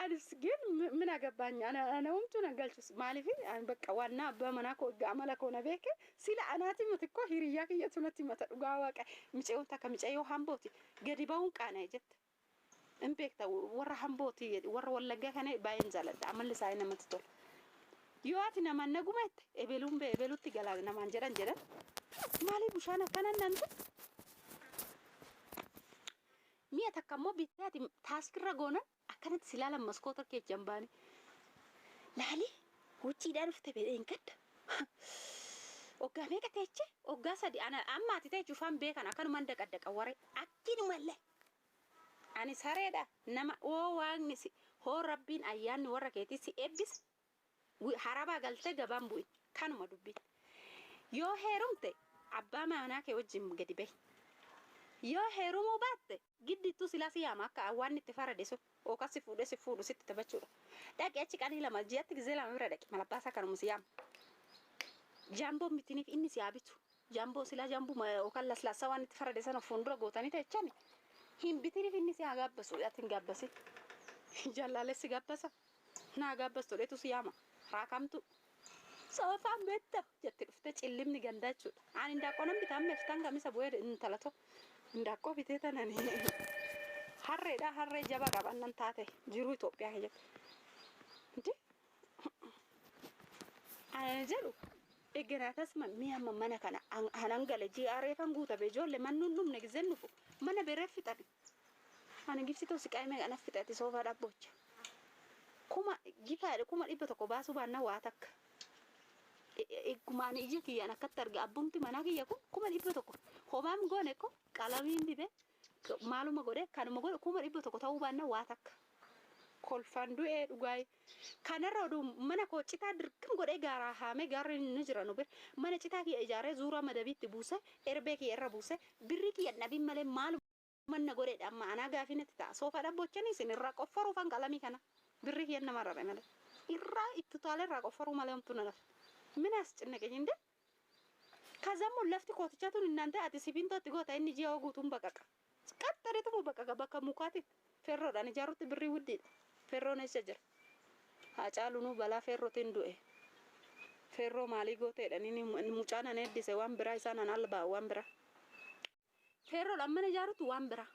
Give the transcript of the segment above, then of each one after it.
أنس جن من أجباني أنا وأنت نقلت مالفي أنا بقى وانا بمناكو عملكو نبيك سلا أنا تمتكو هيرياك يتونتي متقاوك مش أنت كمش أيو همبوتي قريبون كان جت إمبيكتا ورا همبوتي ورا ولا جا كان باين زلت عمل لساينا متطول يواتي نمان نقومت إبلون بإبلون تجلا نمان جران مالي بوشانا كان ننتو مية تكمو بيتاتي تاسك رجونا أكنت سلالة مسكوتة كي جنباني لالي وتشي دارف تبين كده وقامي كتيجي وقاسة دي أنا أما تتيجي فهم بيك أنا كانوا مندك أدك أوري أكيد ملة أنا سريدة نما وان نسي هو ربين أيان ورا كيتي سي إبس وحرابا قلت جبان بوي كانوا مدوبين يو هيرمتي عبا ما أنا كوجم قدبي يو هيرمو بات جدي تو سلاسي يا ماكا أوان نتفردسو وكاسي فودو ست تبچورا داك أشيك أني لما جيتك زي لما مردك ملباسا كانوا مسيام جامبو متنيف إني سيابتو جامبو سلا جامبو ما وكلا سلا سوان نتفردسنا فندرا غوتاني تيجاني هم بتنيف إني سياغابسو ياتين غابسي جلالة سيغابسا نا غابسو لتو سياما راكمتو سوفان بيتا جتفتش اللي غنداچو أنا نداكونا بتام مفتان غامي سبوير انتلاتو نداكو بتيتا ناني harre jaba qabannan taate jiru Itoophiyaa keessatti inti ana jedhu eeganatas mi'a mana kana hanan gale ji'areefan guuta be ijoollee mannun dhumne gizen nufu mana bere fixan ana gibsito siqaayme ana fixati soofa dhabbocha kuma gifaade kuma dhibba tokko baasu baanna waa takka eegumaan ije kiyyan akkatti arga abbumti mana kiyya kun kuma dhibba tokko homaam goone ko qalamiin dibe maaluma godhe kanuma godhe kuma dhibba tokko ta'uu baanna waa takka kolfandu dhugaay kanarra oduu mana koo citaa dirqam godhe gaaraa haame gaarri ni jira nu bir mana citaa kiyya ijaaree zuura madabiitti buuse erbee kiyya irra buuse birri kiyya nabiin malee maalu manna godhe amma anaa gaafinatti ta'a soofa dhabbochanii isin irraa qoffaruu fan qalamii kana birri kiyya nama rarre malee irraa itti taale irraa qoffaruu malee homtu nalaf minas cinnaqe jinde kazammo lafti kootichatuun innante ati sibintootti goota inni ji'a oguutuun baqaqa qaxxareetu baqaqa bakka mukaati ferroodhaan ijaarutti birrii wuddiidha ferroon eessa jira haa caalunuu balaa ferrootiin du'e ferroo maalii gooteedhaan inni mucaan an eeddise waan biraa isaan an albaa waan biraa ferroodhaan mana ijaarutti waan biraa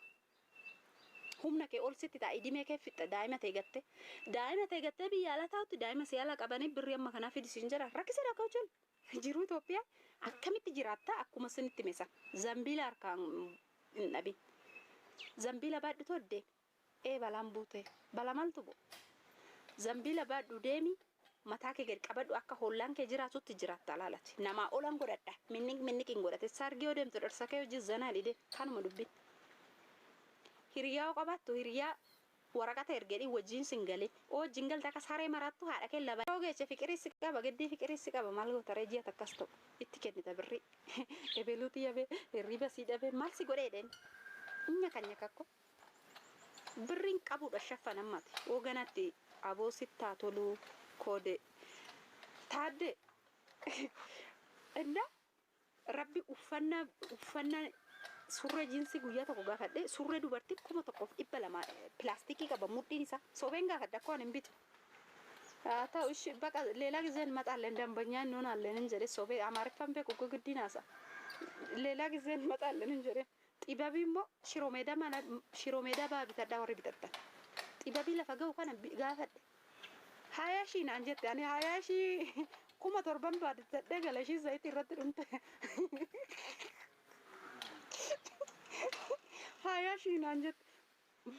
humna kee ol sitti ta'a idimee kee fixxa daa'ima teegattee biyya ala taa'utti daa'ima si'ala qabanii birrii amma kanaa fidisiin jira rakkisa dhaqaa hojjennu jiru Itoophiyaa akkamitti jiraatta akkuma sinitti meesa zambiila harkaan hin dhabin zambiila baadhu todde balaan buute bala maltu bu zambiila baadhu deemi mataa kee gadi qabadhu akka hollaan kee jiraatutti jiraatta laalati namaa olan godhadha minnik hin godhate sargii yoo deemtu dharsa kee hojii zanaa dhide kanuma dubbin hiriyaa qabattu hiriyaa waraqata ergedhi wajjin singalee wajjin galta akka saree maraattu haadha kee laba ogeecha fiqirissi qaba gaddii fiqirissi qaba maal goota reejii takkas ta'u itti kennita birri ebeluuti yabe hirriba sii dhabe maal si godheedheen inya kanya kakko birrin qabudha shaffa namatti oganatti aboo sittaa toluu koode taadde inda rabbi uffanna surree jiinsi guyyaa tokko gaafadhe surree dubartii kuma tokkoof 200 pilaastikii qaba mudhiin isaa soofeen gaafadhe akka waan hin bitu ta'u ishi baqa leelaa ጊዜ እንመጣለን ደንበኛ እንሆናለን እንጀሬ ሶፌ አማርፋን በቁ ግዲናሳ ሌላ ጊዜ እንመጣለን እንጀሬ ጢባቢሞ ሽሮሜዳ ባቢ ተዳ ወሪ ቢጠጣ ጢባቢ ለፈገው ካነ ጋፈደ 20 ሺህ ናንጀት ያኔ 20 ሺህ kuma torban baad ተደገለሽ ዘይት ይረጥሩንተ 20 ሺህ ናንጀት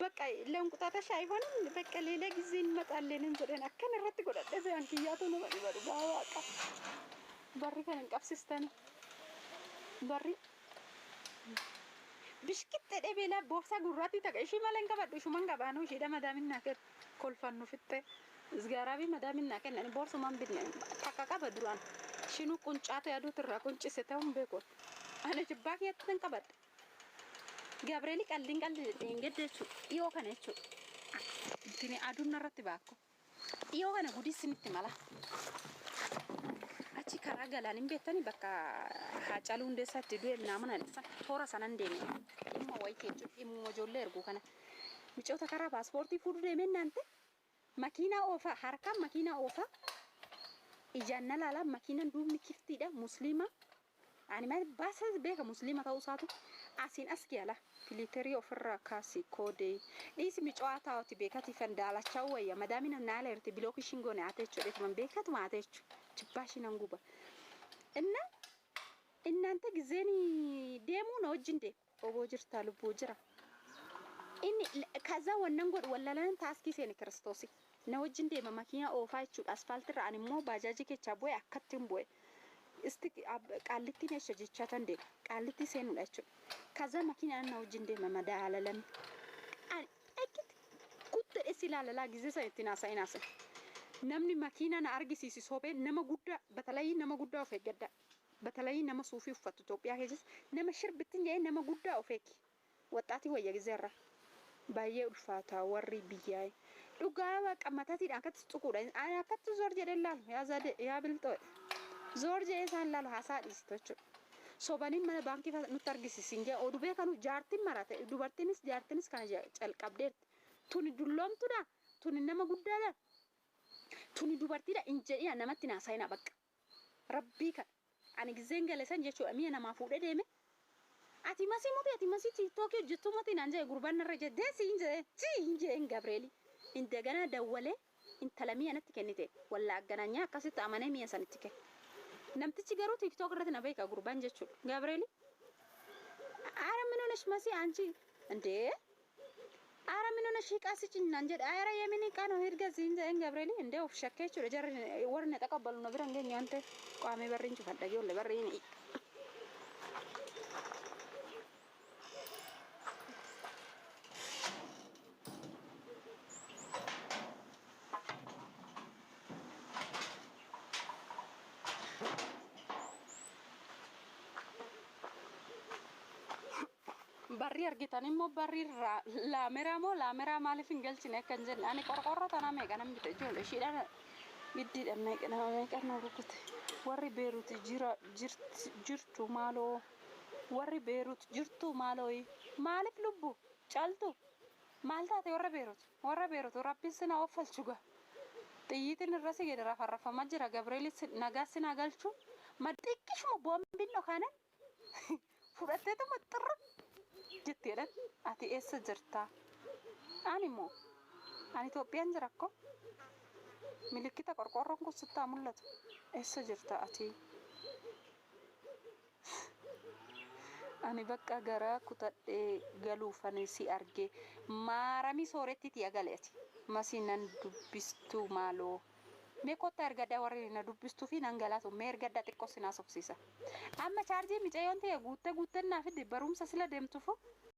በቃ ለእንቁጣጣሽ አይሆንም በቃ ሌላ ጊዜ እንመጣለን እንጀረን አከን ረጥ ጎዳደ አንኪያቱ ነው ባዱ ባዋቃ በሪ ከነን ቀፍሲስተን በሪ ብሽክት ደቤላ ቦርሳ ጉራቲ ተቀሺ ማለን ከባዱ ሹማን ጋባኑ ሺዳ መዳሚና ከ ኮልፋኑ ፍተ ዝጋራቢ መዳሚና ከነን ቦርሱ ማን ቢድነ ታቃቃ በዱራን ሽኑ ቁንጫተ ያዱ ትራ ቁንጭ ሰተውን በቆ አነ ጅባክ ያተን ቀበድ ገብርኤል ቀልንቀል እንገደቹ iyo kanechu tini adunna ratti baakko iyo kana gudisinitti mala achi kara galan imbettani bakka haacalu hundesatti du'e namana nisa tora sanan deeme immo waytechu immo jolle ergu kana michota kara passporti fudu deeme nante makiinaa oofaa harkaan makiinaa oofaa ijaan na laalaa makiinaan duubni kiftiidha musliima ani maal baasa beeka musliima ta'uu isaatu asiin as geala filiteerii ofirraa kaasii koodee dhiisi micawaa taa'uti beekati fandaalachaa wayya madaamina naala irti bilookii shingoone ate jechuudha man beekatuma ate jechuudha jibbaashi nan guba inna እናንተ ጊዜኒ ደሙ ነው እጅንዴ ኦቦጅርታ ልቦጅራ ኢኒ ከዛ ወነን ጎድ ወላላን ታስኪ ሴን ክርስቶስ ነው እጅንዴ መማኪና ኦፋይቹ አስፋልት ራን ሞ ባጃጅ ከቻ ቦይ አከትም ቦይ እስቲ ቃልቲ ነሽ ጅቻታንዴ ቃልቲ ሴኑ ዳቹ ከዛ ማኪና ነው እጅንዴ መመዳለለም አኪት ኩት እስላላላ ጊዜ ሳይቲና ሳይናስ ነምኒ ማኪና ና አርጊሲሲ ሶቤ ነመ ጉዳ በተለይ ነመ ጉዳ ኦፈገዳ በተለይ ነመ ሱፊ ፈቱ ኢትዮጵያ ሄጅስ ነመ ሽርብትን ጀይ ነመ ጉዳ ኦፌክ ወጣቲ ወየ ጊዜራ ባየ ኡልፋታ ወሪ ቢያይ ዱጋባ ቀመታቲ ዳከት ጽቁዳ አያከት ዞር ጀደላል ያዛደ ያብልጦ ዞር ጀሳላል ሐሳዲስቶች ሶባኒ መነ ባንኪ ኑታርጊስ ሲንጀ ኦዱቤ ከኑ ጃርቲ መራተ ዱበርቲንስ ጃርቲንስ ካጀ ጨልቀብዴት ቱኒ ዱሎም ቱዳ ቱኒ ነመ ጉዳላ ቱኒ ዱበርቲዳ እንጀያ ነመቲና ሳይና በቃ ረቢ ከ ani gizen galesan jechu amiya nama fude deme ati masi tiktok jettu mati nanje gurban raje desi inje gabrieli indagana dawale intalamiya natti kenite walla agananya akasit amane miya sanitike namtichi garu tiktok rat na bayka gurban jechu gabrieli ara minonesh masi anchi ande ara minonesh qasichi nanje ara yemini kano hirga zinje gabrieli inde of shakkechu jar warne taqabbalu no birange nyante qame barrin chu fadage wala barrini barri argitan immo barri lamera malif ingalchine kanjen ani qorqorro taname ganam bite jole shida biddi danne kana me kana rukute warri beirut jirtu malo warri beirut jirtu maloi malif lubbu caltu malta te warra beirut rabbisina ofalchuga tiyitin rasi gedara farrafa majira gabrielis nagasina galchu madikishmo bombino kana fudate matter jettiran ati essa jirta animo ani Itoophiyan jirakko milikita qorqorron ko sitta mul'atu essa jirta ati ani bakka gara kutadhe galuufani si arge marami sooretti ti agaleeti masinan dubbistu malo me kotta ergada warri na dubbistu fi nangalatu me ergada xiqqo sina sofsisa amma charge mi cayonte guutte na fi barumsa sila demtu fo